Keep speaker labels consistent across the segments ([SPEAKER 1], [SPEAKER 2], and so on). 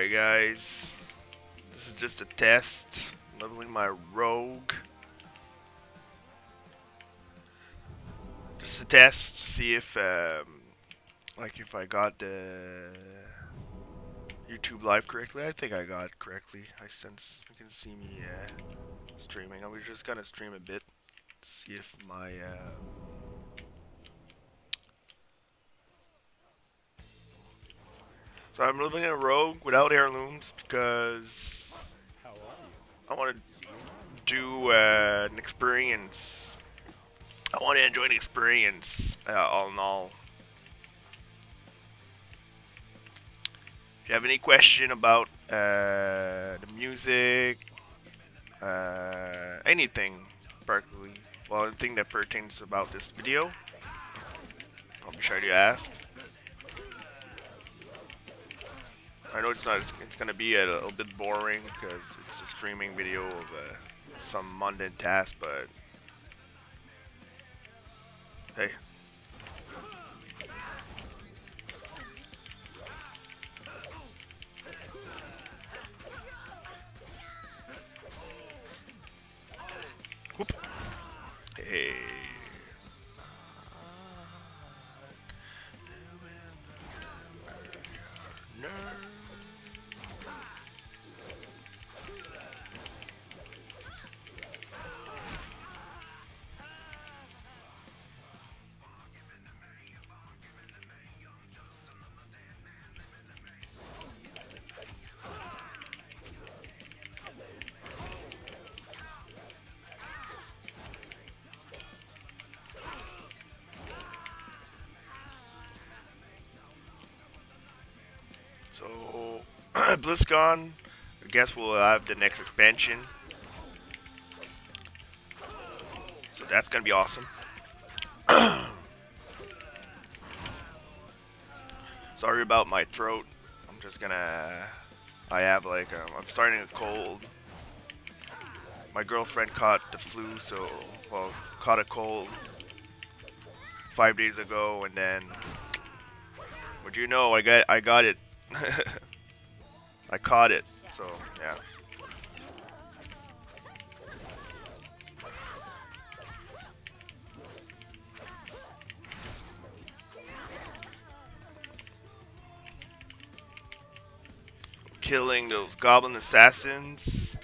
[SPEAKER 1] Alright guys, this is just a test, leveling my rogue. Just a test to see if like if I got the YouTube live correctly. I think I got it correctly. I sense you can see me streaming. I'm just gonna stream a bit, see if my so I'm living in a rogue without heirlooms because I want to do an experience. I want to enjoy an experience, all in all. If you have any question about the music, anything, practically, well, anything that pertains about this video, I'll be sure to ask. I know it's gonna be a little bit boring because it's a streaming video of some mundane task, but hey. Whoop. Hey. No. So, BlizzCon, I guess we'll have the next expansion. So that's gonna be awesome. Sorry about my throat. I'm just gonna. I have like I'm starting a cold. My girlfriend caught the flu, so well, caught a cold 5 days ago, and then what do you know? I got it. I caught it, so yeah. Killing those goblin assassins.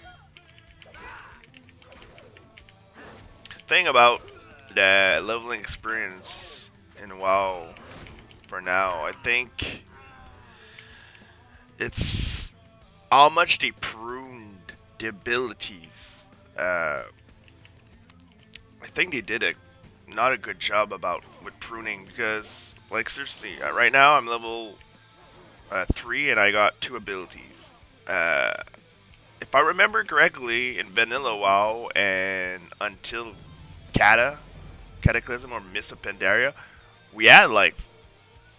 [SPEAKER 1] Thing about the leveling experience in WoW for now, I think it's how much they pruned the abilities. I think they did not a good job with pruning, because like seriously, right now I'm level 3 and I got 2 abilities. If I remember correctly, in Vanilla WoW and until Cataclysm or Mists of Pandaria, we had like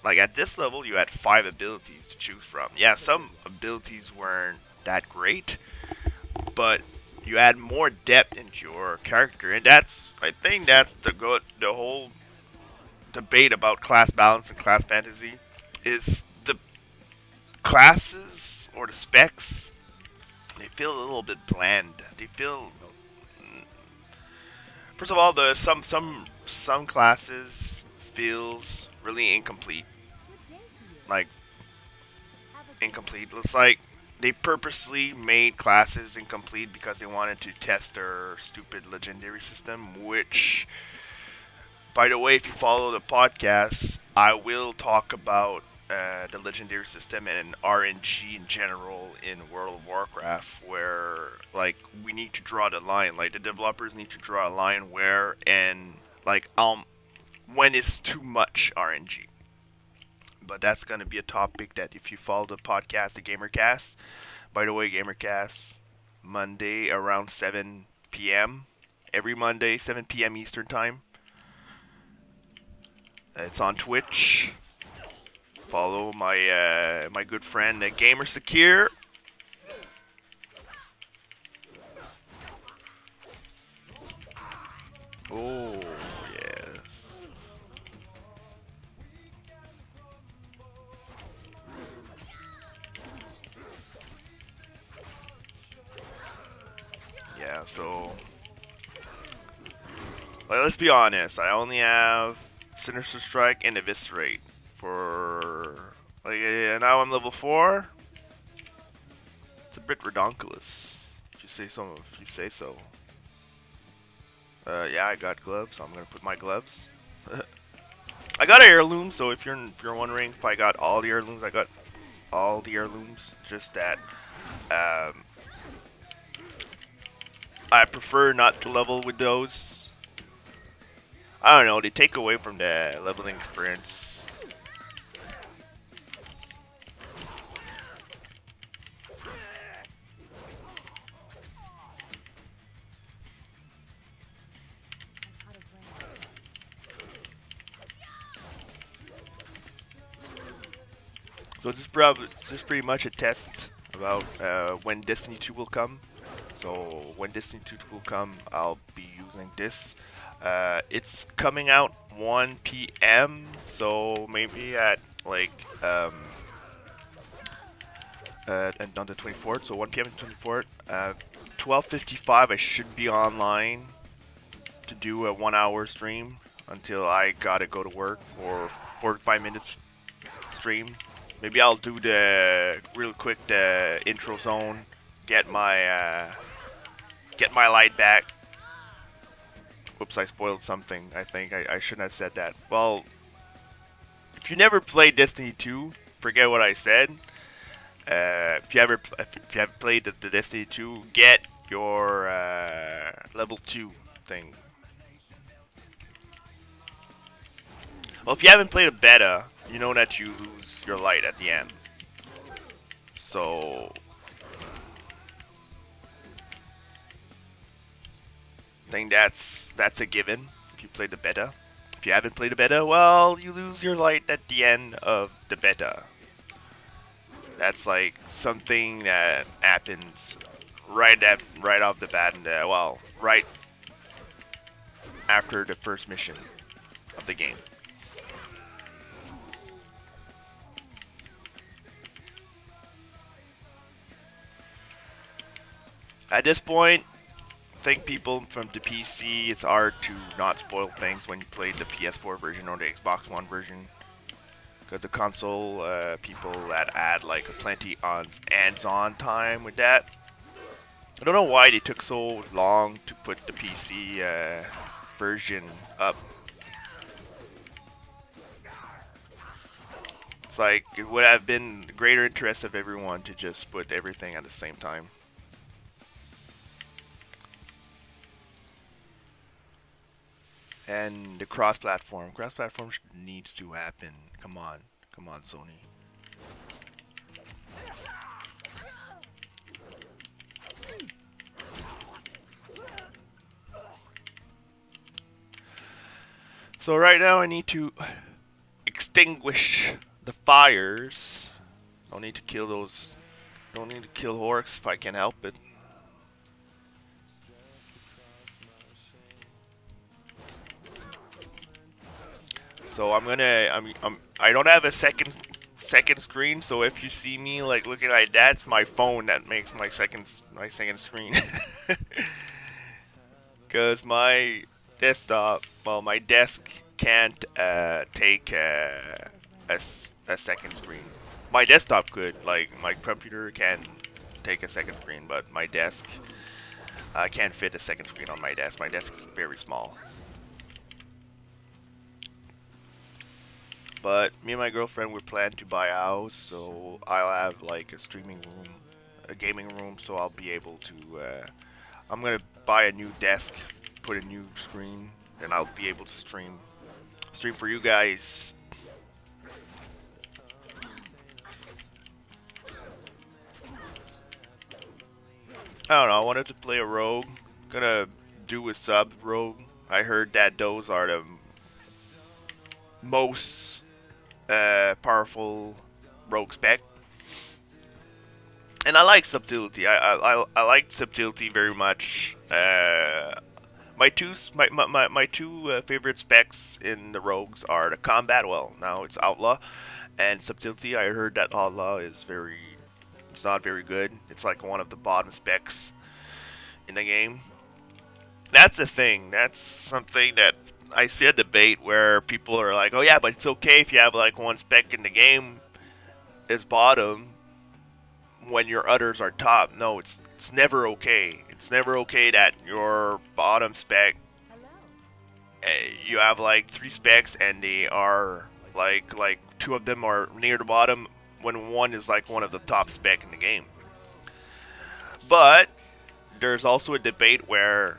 [SPEAKER 1] at this level you had 5 abilities to choose from. Yeah, some abilities weren't that great, but you add more depth into your character, and I think that's the whole debate about class balance and class fantasy is the classes or the specs. They feel a little bit bland. They feel, first of all, some classes feels really incomplete. Like incomplete. It's like they purposely made classes incomplete because they wanted to test their stupid legendary system, which, by the way, if you follow the podcast, I will talk about the legendary system and RNG in general in World of Warcraft, where like we need to draw the line. Like the developers need to draw a line where and like when it's too much RNG. But that's gonna be a topic that if you follow the podcast, the GamerCast. By the way, GamerCast, Monday around 7 p.m. Every Monday, 7 p.m. Eastern Time. It's on Twitch. Follow my my good friend Gam3r. Oh yes. So let's be honest. I only have Sinister Strike and Eviscerate for like, now I'm level 4. It's a bit redonkulous. If you say so. If you say so. Yeah, I got gloves. So I'm gonna put my gloves. I got an heirloom. So if you're wondering if I got all the heirlooms, I got all the heirlooms. Just that I prefer not to level with those. I don't know. They take away from the leveling experience. So this is pretty much a test about when Destiny 2 will come. So when Destiny 2 will come, I'll be using this. It's coming out 1 p.m. So maybe at like and on the 24th. So 1 p.m. on the 24th. 12:55, I should be online to do a 1-hour stream until I gotta go to work, or 45 minutes stream. Maybe I'll do the real quick the intro zone, get my light back. Whoops, I spoiled something. I think I shouldn't have said that. Well, if you never played Destiny 2, forget what I said. If you haven't played the Destiny 2, get your level 2 thing. Well, if you haven't played a beta, you know that you lose your light at the end. So I think that's a given if you play the beta. If you haven't played the beta, well, you lose your light at the end of the beta. That's like something that happens right off the bat, and well, right after the first mission of the game. At this point, I think people from the PC, it's hard to not spoil things when you play the PS4 version or the Xbox One version. Because the console people that add like plenty on hands-on time with that. I don't know why they took so long to put the PC version up. It's like it would have been the greater interest of everyone to just put everything at the same time. And the cross-platform needs to happen. Come on, Sony. So right now I need to extinguish the fires. Don't need to kill those. Don't need to kill orcs if I can help it. So I don't have a second screen, so if you see me like looking like that, it's my phone that makes my second screen. Cause my desktop, well, my desk can't take a second screen. My desktop could, like my computer can take a second screen, but my desk can't fit a second screen on my desk. My desk is very small. But me and my girlfriend, we plan to buy a house, so I'll have like a streaming room, a gaming room, so I'll be able to, I'm gonna buy a new desk, put a new screen, and I'll be able to stream for you guys. I don't know, I wanted to play a rogue, gonna do a sub rogue. I heard that those are the most powerful rogue spec, and I like subtlety. I like subtlety very much. My two favorite specs in the rogues are the combat. Well, now it's outlaw and subtlety. I heard that outlaw is it's not very good. It's like one of the bottom specs in the game. That's the thing. That's something that I see a debate where people are like, "Oh yeah, but it's okay if you have like one spec in the game is bottom when your others are top." No, it's never okay. It's never okay that your bottom spec, you have like 3 specs and they are like 2 of them are near the bottom when one is like one of the top spec in the game. But there's also a debate where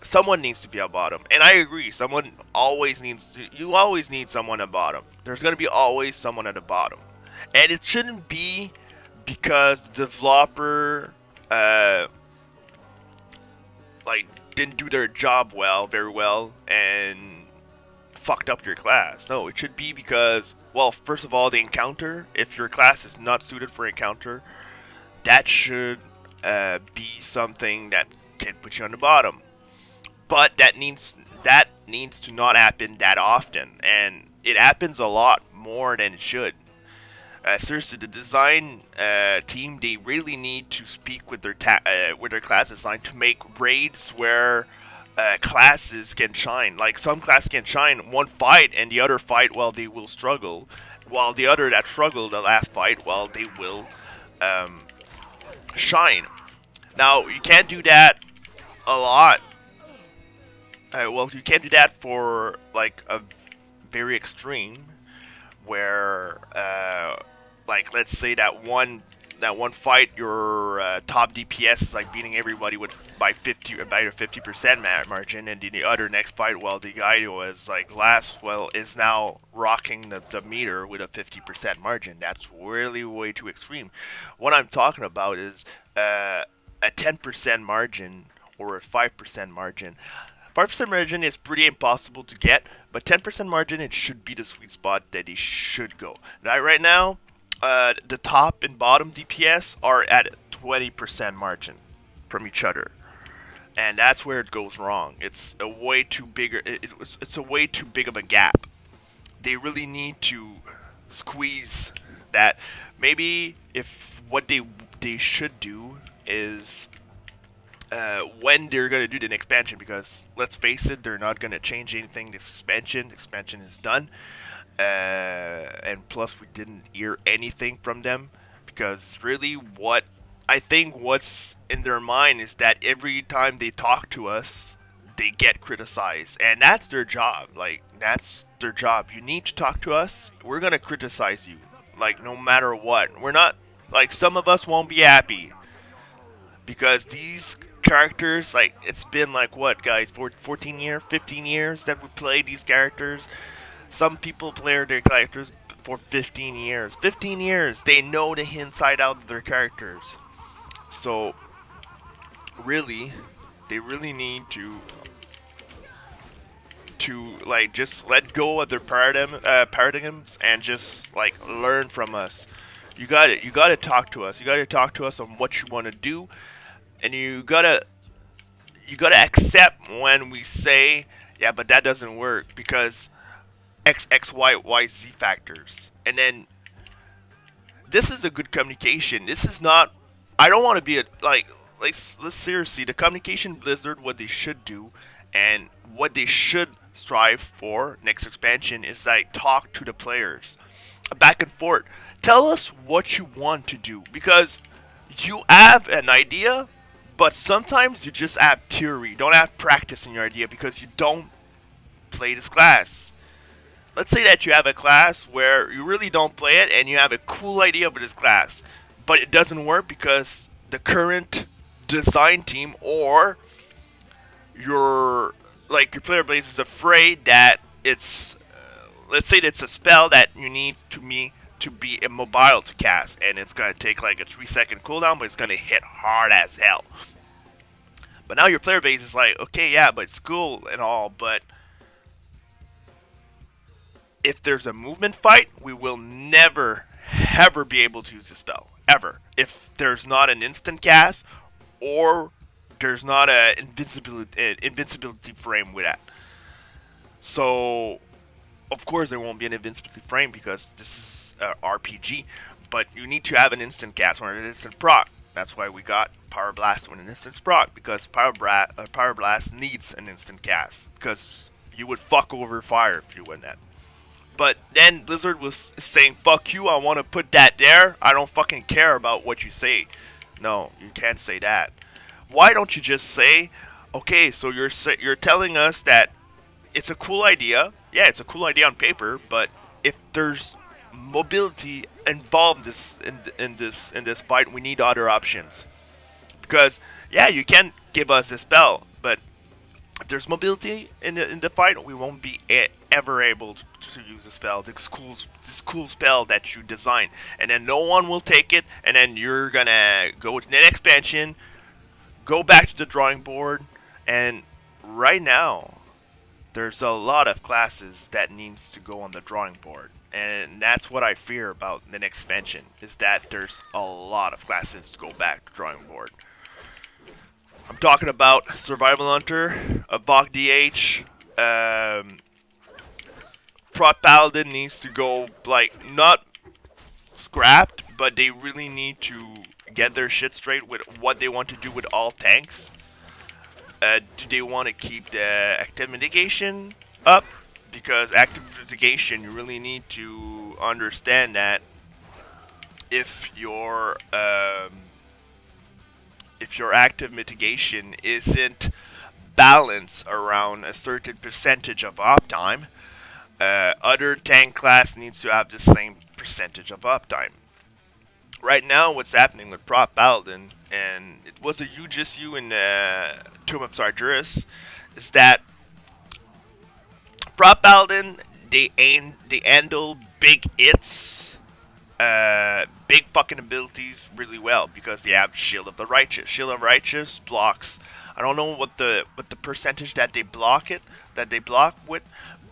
[SPEAKER 1] someone needs to be at bottom, and I agree. Someone always needs to. You always need someone at bottom. There's gonna be always someone at the bottom, and it shouldn't be because the developer like didn't do their job very well and fucked up your class. No, it should be because, well, first of all, the encounter. If your class is not suited for encounter, that should be something that can put you on the bottom. But that needs to not happen that often, and it happens a lot more than it should. Seriously, the design team, they really need to speak with their class design to make raids where classes can shine. Like, some classes can shine one fight, and the other fight, well, they will struggle. While the other that struggled the last fight, well, they will shine. Now, you can't do that a lot. Well, you can't do that for like a very extreme, where like, let's say that one fight your top DPS is like beating everybody by a 50% margin, and then the other next fight, well, the guy who was like last, well, is now rocking the meter with a 50% margin. That's really way too extreme. What I'm talking about is a 10% margin or a 5% margin. 5% margin is pretty impossible to get, but 10% margin, it should be the sweet spot that it should go. Now, right now, the top and bottom DPS are at 20% margin from each other, and that's where it goes wrong. It's a way too bigger. It's a way too big of a gap. They really need to squeeze that. Maybe if what they should do is, when they're going to do the expansion, because let's face it, they're not going to change anything this expansion. Expansion is done, and plus we didn't hear anything from them, because really what I think what's in their mind is that every time they talk to us, they get criticized, and that's their job. Like, that's their job. You need to talk to us, we're going to criticize you, like, no matter what. We're not, like, some of us won't be happy, because these characters, like, it's been like, what, guys, 14 years, 15 years that we played these characters. Some people play their characters for 15 years. 15 years, they know the inside out of their characters. So, really, they really need to like, just let go of their paradigms and just, like, learn from us. You gotta talk to us. You gotta talk to us on what you want to do. And you gotta accept when we say, yeah, but that doesn't work because X, Y, Y, Z factors. And then this is a good communication. This is not. I don't want to be let's seriously, the communication Blizzard, what they should do and what they should strive for next expansion is, like, talk to the players, back and forth. Tell us what you want to do, because you have an idea, but sometimes you just have theory. You don't have practice in your idea because you don't play this class. Let's say that you have a class where you really don't play it and you have a cool idea for this class, but it doesn't work because the current design team or your player base is afraid that it's, let's say that it's a spell that you need to be immobile to cast, and it's going to take like a 3-second cooldown, but it's going to hit hard as hell. But now your player base is like, okay, yeah, but it's cool and all, but if there's a movement fight, we will never, ever be able to use this spell. Ever. If there's not an instant cast, or there's not an invincibility frame with that. So, of course there won't be an invincibility frame because this is RPG, but you need to have an instant cast or an instant proc. That's why we got Power Blast when an instant proc, because Power Blast needs an instant cast, because you would fuck over fire if you win that. But then Blizzard was saying, fuck you, I want to put that there. I don't fucking care about what you say. No, you can't say that. Why don't you just say, okay, so you're telling us that it's a cool idea. Yeah, it's a cool idea on paper, but if there's mobility involved in this fight, we need other options. Because yeah, you can give us a spell, but if there's mobility in the fight, we won't be ever able to use a spell. This cool spell that you design, and then no one will take it, and then you're gonna go to the next expansion, go back to the drawing board, and right now there's a lot of classes that needs to go on the drawing board, and that's what I fear about the next expansion, is that there's a lot of classes to go back to drawing board. I'm talking about Survival Hunter, a Bog DH, Prot Paladin needs to go, like, not scrapped, but they really need to get their shit straight with what they want to do with all tanks. Do they want to keep the active mitigation up? Because active mitigation, you really need to understand that if your active mitigation isn't balanced around a certain percentage of uptime, other tank class needs to have the same percentage of uptime. Right now, what's happening with Prot Paladin, and it was a huge issue in Tomb of Sargeras, is that Prot Paladin, they handle big hits, big fucking abilities really well, because they have Shield of the Righteous. Shield of Righteous blocks, I don't know what the percentage that they block with,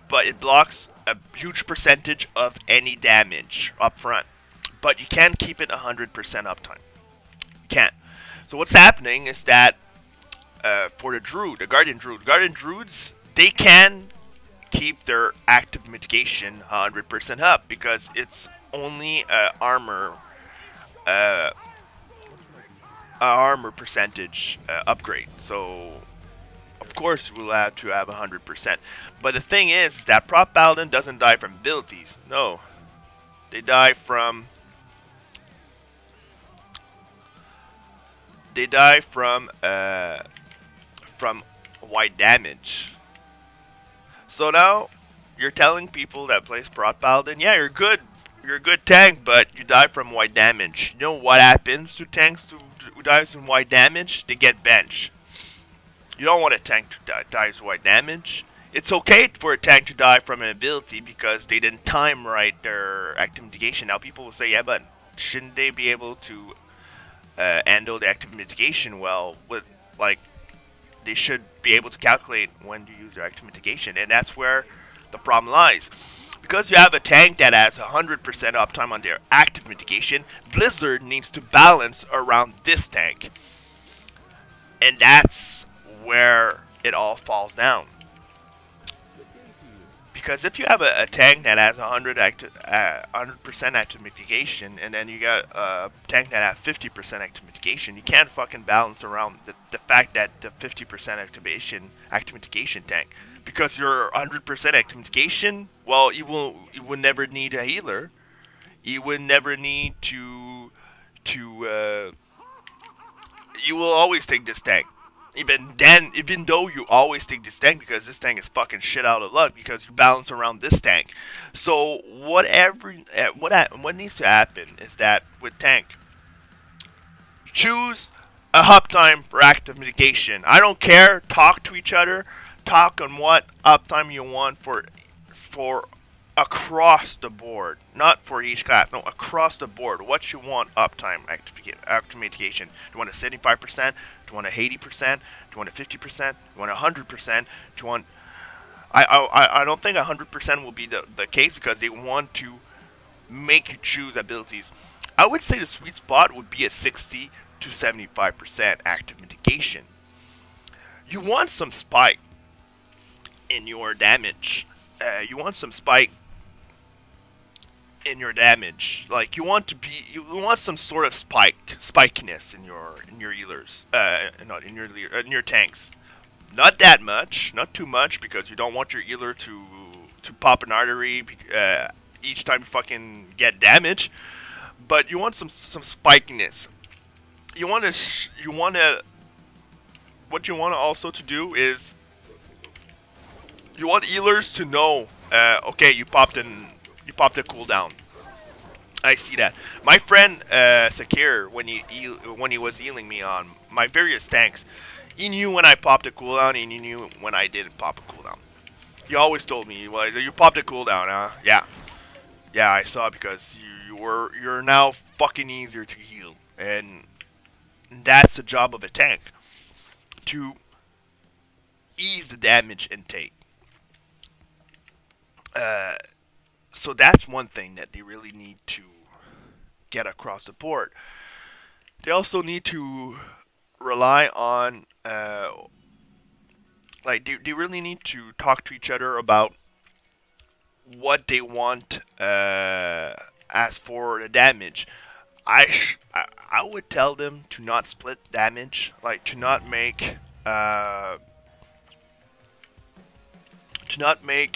[SPEAKER 1] but it blocks a huge percentage of any damage up front. But you can't keep it 100% uptime. You can't. So what's happening is that for the Druid, the Guardian Druids, they can keep their active mitigation 100% up, because it's only armor percentage upgrade. So of course we'll have to have 100%. But the thing is that Prot Paladin doesn't die from abilities. No, they die from white damage. So now you're telling people that plays Prot Paladin, yeah, you're a good tank, but you die from white damage. You know what happens to tanks who dies from white damage? They get benched. You don't want a tank to die from white damage. It's okay for a tank to die from an ability because they didn't time right their active mitigation. Now people will say, yeah, but shouldn't they be able to handle the active mitigation well? With, like, they should be able to calculate when to use their active mitigation, and that's where the problem lies. Because you have a tank that has 100% uptime on their active mitigation, Blizzard needs to balance around this tank, and that's where it all falls down. Because if you have a tank that has 100% active mitigation, and then you got a tank that has 50% active mitigation, you can't fucking balance around the fact that the 50% active mitigation tank. Because your 100% active mitigation, well, you will never need a healer. You will never need to you will always take this tank. Even though you always take this tank, because this tank is fucking shit out of luck, because you balance around this tank. So what needs to happen is that with tank, choose a uptime for active mitigation. I don't care. Talk to each other. Talk on what uptime you want for across the board, not for each class. No, across the board. What you want uptime active mitigation? Do you want a 75%? Do you want a 80%? Do you want a 50%? Do you want a 100%? Do you want? I don't think 100% will be the case, because they want to make you choose abilities. I would say the sweet spot would be a 60 to 75% active mitigation. You want some spike in your damage. You want some spike in your damage. Like you want some sort of spikiness in your healers, not in your tanks. Not that much, not too much, because you don't want your healer to pop an artery each time you fucking get damage. But you want some spikiness. What you want also to do is you want healers to know, okay, you popped a cooldown. I see that. My friend Sakir, when he was healing me on my various tanks, he knew when I popped a cooldown, and he knew when I didn't pop a cooldown. He always told me, well, you popped a cooldown, huh? Yeah. Yeah, I saw, because you're now fucking easier to heal. And that's the job of a tank. To ease the damage intake. So that's one thing that they really need to get across the board. They also need to rely on, like, they really need to talk to each other about what they want as for the damage. I would tell them to not split damage, like to not make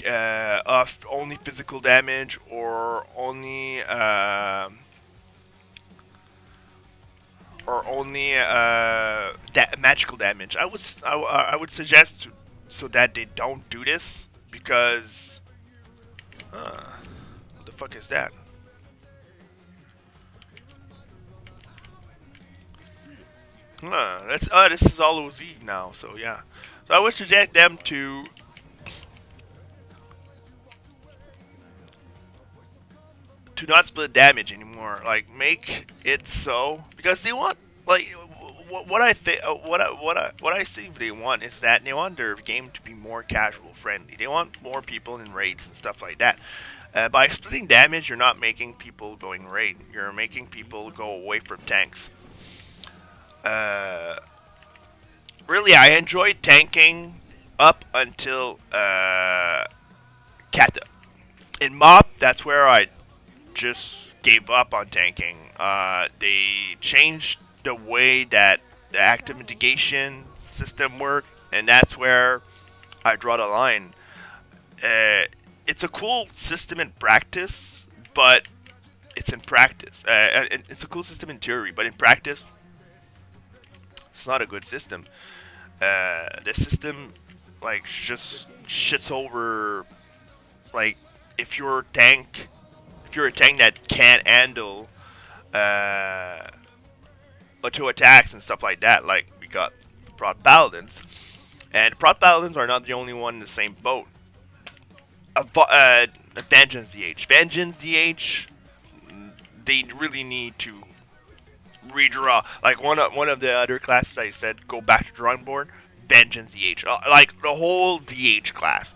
[SPEAKER 1] off only physical damage or only magical damage. I would suggest so that they don't do this, because what the fuck is that? This is all OZ now, so yeah. So I would suggest them to not split damage anymore. Like, make it so, because they want, like, what I see they want is that they want their game to be more casual friendly. They want more people in raids and stuff like that. By splitting damage, you're not making people going raid. You're making people go away from tanks. Really, I enjoyed tanking up until Kata. In MOP, that's where I just gave up on tanking. They changed the way that the active mitigation system worked, and that's where I draw the line. It's a cool system in practice, but it's in practice. It's a cool system in theory, but in practice, it's not a good system. The system, like, just shits over, like, if you're a tank that can't handle auto attacks and stuff like that. Like, we got Prot Paladins, and Prot Paladins are not the only one in the same boat. Vengeance DH, they really need to redraw. Like, one of the other classes I said, go back to drawing board. Vengeance DH, like the whole DH class.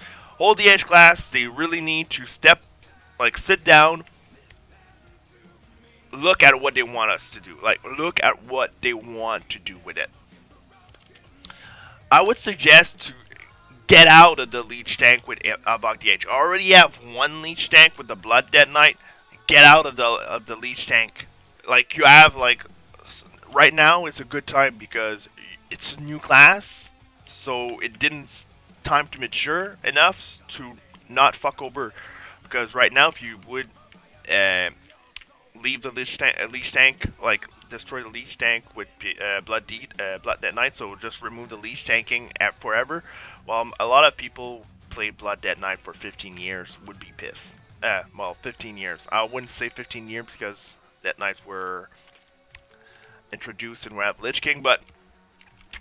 [SPEAKER 1] They really need to sit down, look at what they want us to do. Like, look at what they want to do with it. I would suggest to get out of the leech tank with Avok DH. I already have one leech tank with the Blood Dead Knight. Get out of the leech tank. Like, you have, like, right now it's a good time because it's a new class, so it didn't time to mature enough to not fuck over. Because right now, if you would leave the leech tank, like destroy the leech tank with Blood Dead Knight, so just remove the leech tanking forever. Well, a lot of people played Blood Dead Knight for 15 years would be pissed. Well, 15 years. I wouldn't say 15 years because Dead Knights were introduced in Wrath of Lich King, but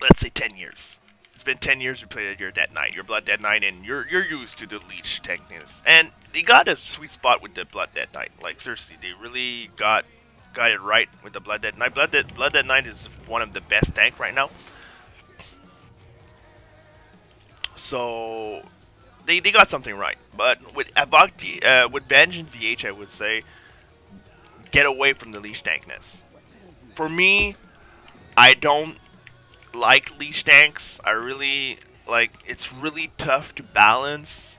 [SPEAKER 1] let's say 10 years. It's been 10 years you played your Dead Knight, your Blood Dead Knight, and you're used to the leech tankness. And they got a sweet spot with the Blood Dead Knight. Like, seriously, they really got it right with the Blood Dead Knight. Blood Dead Knight is one of the best tank right now. So they got something right. But with with Vengeance VH, I would say get away from the leech tankness. For me, I don't like leech tanks. I really it's really tough to balance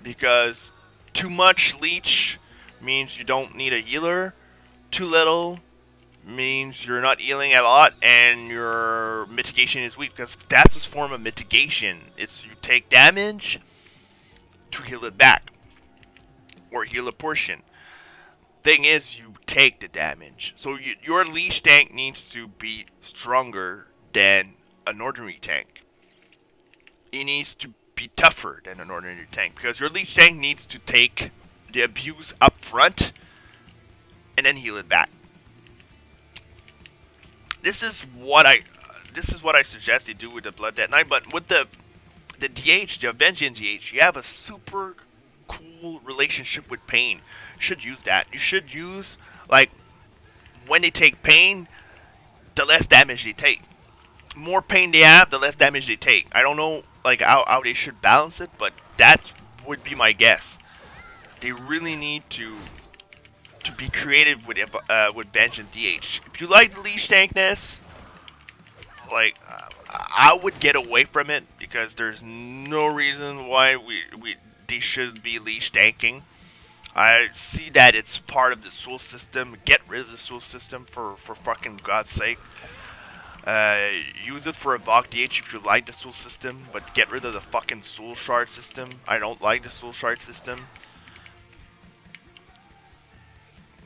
[SPEAKER 1] because too much leech means you don't need a healer. Too little means you're not healing a lot and your mitigation is weak, because that's a form of mitigation. It's you take damage to heal it back or heal a portion. Thing is, you take the damage. So your leash tank needs to be stronger than an ordinary tank. It needs to be tougher than an ordinary tank, because your leash tank needs to take the abuse up front and then heal it back. This is what I suggest you do with the Blood Dead Knight. But with the DH, the Avenging DH, you have a super cool relationship with pain. You should use that. You should use, like, when they take pain, the less damage they take. More pain they have, the less damage they take. I don't know, like, how they should balance it, but that would be my guess. They really need to be creative with Vengeance DH. If you like the leash tankness, like, I would get away from it, because there's no reason why they should be leash tanking. I see that it's part of the soul system. Get rid of the soul system for fucking God's sake. Use it for a Evoke DH if you like the soul system, but get rid of the fucking soul shard system. I don't like the soul shard system.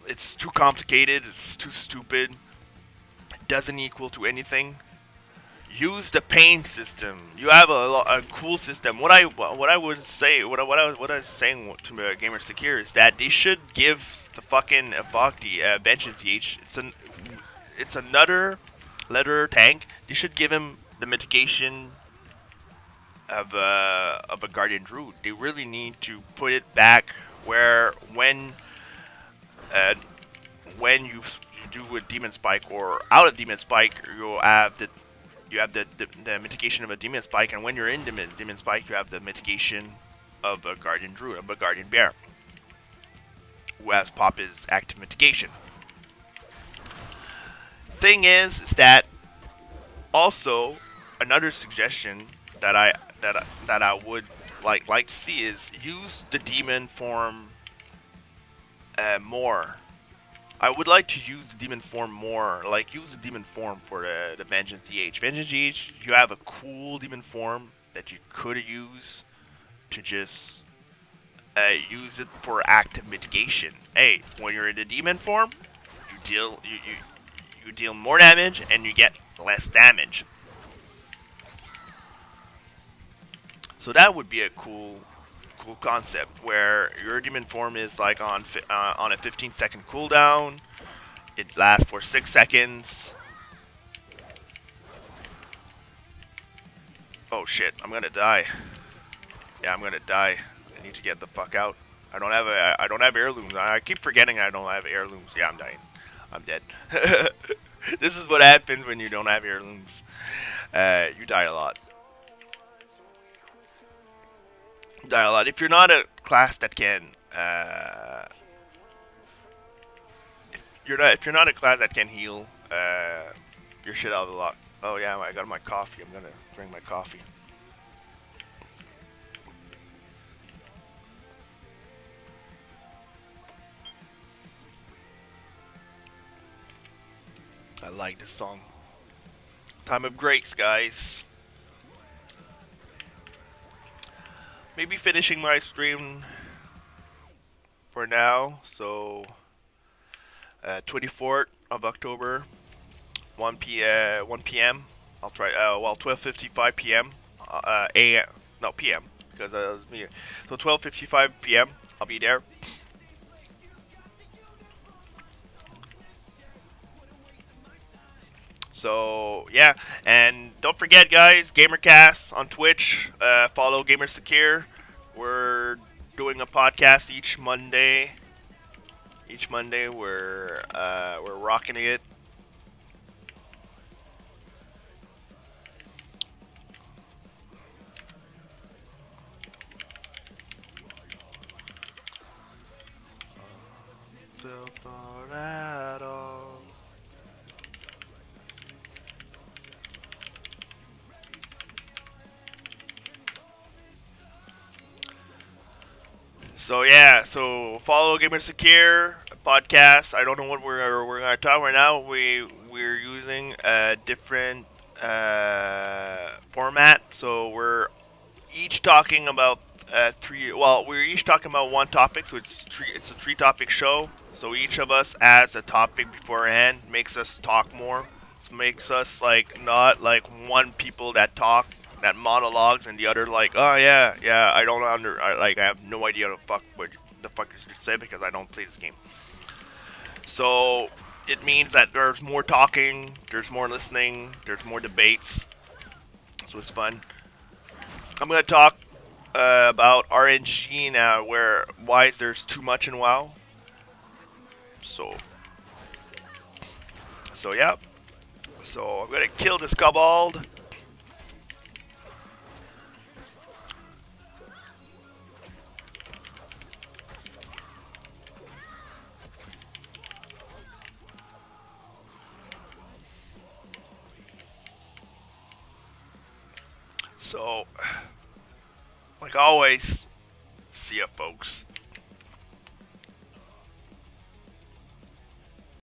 [SPEAKER 1] It's too complicated. It's too stupid. It doesn't equal to anything. Use the pain system. You have a cool system. What I was saying to Gam3r here is that they should give the fucking Evoke the Vengeance DH. It's another leather tank. They should give him the mitigation of a Guardian Druid. They really need to put it back where when you do a Demon Spike or out of Demon Spike, you have the mitigation of a Demon Spike, and when you're in Demon Spike, you have the mitigation of a Guardian Druid, of a Guardian Bear, who has pop his active mitigation. Thing is that also another suggestion that I would like to see is use the demon form more. I would like to use the demon form more. Like, use the demon form for the Vengeance DH. Vengeance DH, you have a cool demon form that you could use to just use it for active mitigation. Hey, when you're in the demon form, you deal more damage and you get less damage. So that would be a cool concept, where your demon form is like on a 15-second cooldown. It lasts for 6 seconds. Oh shit, I'm gonna die. Yeah, I'm gonna die. I need to get the fuck out. I don't have heirlooms. I keep forgetting I don't have heirlooms. Yeah, I'm dying. I'm dead. This is what happens when you don't have heirlooms. You die a lot. If you're not a class that can, if you're not a class that can heal, you're shit out of the lot. Oh yeah, I got my coffee. I'm gonna drink my coffee. I like this song. Time of Grace, guys. Maybe finishing my stream for now. So 24th of October, 1 p.m. I'll try. Well, 12:55 p.m. a.m. No, p.m. because it was me. So 12:55 p.m. I'll be there. So yeah, and don't forget, guys, GamerCast on Twitch. Follow Gam3r. We're doing a podcast each Monday. Each Monday, we're rocking it. So yeah, so follow Gam3r podcast. I don't know what we're gonna talk right now. We're using a different format, so we're each talking about three. Well, we're each talking about one topic, so it's a three-topic show. So each of us adds a topic beforehand, makes us talk more. So makes us like not like one people that talk, that monologues, and the other like, oh yeah, yeah, I have no idea what the fuck you're say because I don't play this game. So it means that there's more talking, there's more listening, there's more debates. So it's fun. I'm gonna talk about RNG now, where why there's too much in WoW. So yeah. So I'm gonna kill this kobold. So, like always, see ya, folks.